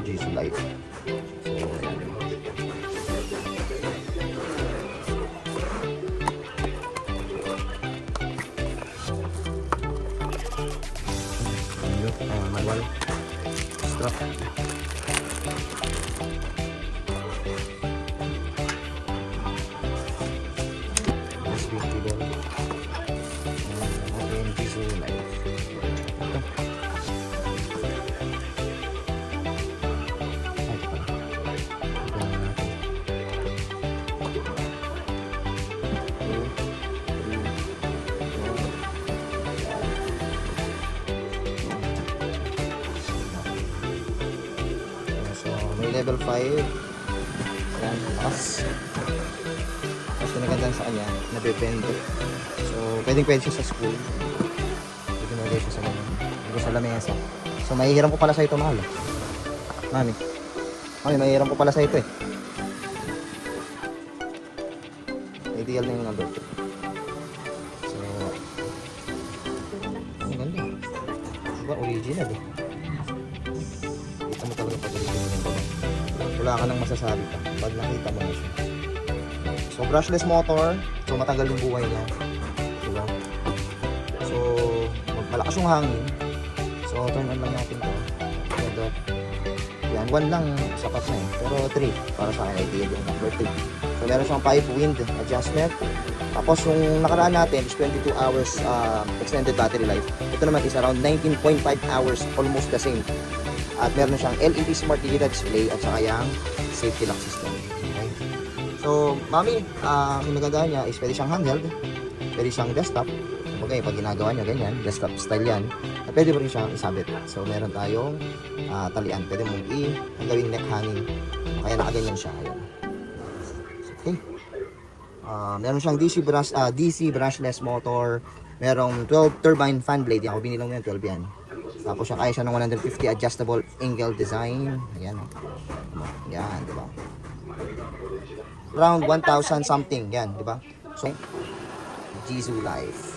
Jizu Life. So, ayan. Manual strap. USB cable. Ayan, Jizu Life. Ito. Ay, ito pala. Ito na natin. 2, 3, 4. So, may level 5. Ayan, taas. Tapos pinagandaan sa kanya, nabibendo. So, pwede siya sa school. Pwede nalagay siya sa ganyan. Pwede sa lamesa. So, mahihiram ko pala sa ito, mahal. Mami. Mami, mahihiram ko pala sa ito eh. Ideal na yung nandun. So, ang ganda. Diba, original eh. Kita mo talaga pag original yung baba. Wala ka nang masasabi pa pag nakita mo na siya. So, brushless motor. So, matagal yung buhay niya. Diba? So, malakas yung hangin. So, turn on lang natin to. And, yan, 1 lang sapat na eh. Pero 3 para sa akin, ideal yung number 3. So, meron siyang 5 wind adjustment. Tapos, yung nakaraan natin is 22 hours extended battery life. Ito naman is around 19.5 hours, almost the same. At meron siyang LED Smart Digital Display at saka yung safety lock system. Okay. So, mami, yung nagagaya niya is pwede siyang handheld, pwede siyang desktop. Okay, pag ginagawa niya ganyan, desktop style yan. At pwede mo rin siyang isabit. So, meron tayong talian. Pwede mong gawing neck hanging. Kaya nakaganyan siya. Ayan. Okay. Meron siyang DC brushless motor. Merong 12 turbine fan blade. Yan, ako binilang mo yan, 12 yan. Tapos siya, kaya siya ng 150 adjustable angle design. Ayan. Yan, di ba? Around 1,000 something. Yan, di ba? So, Jizu Life.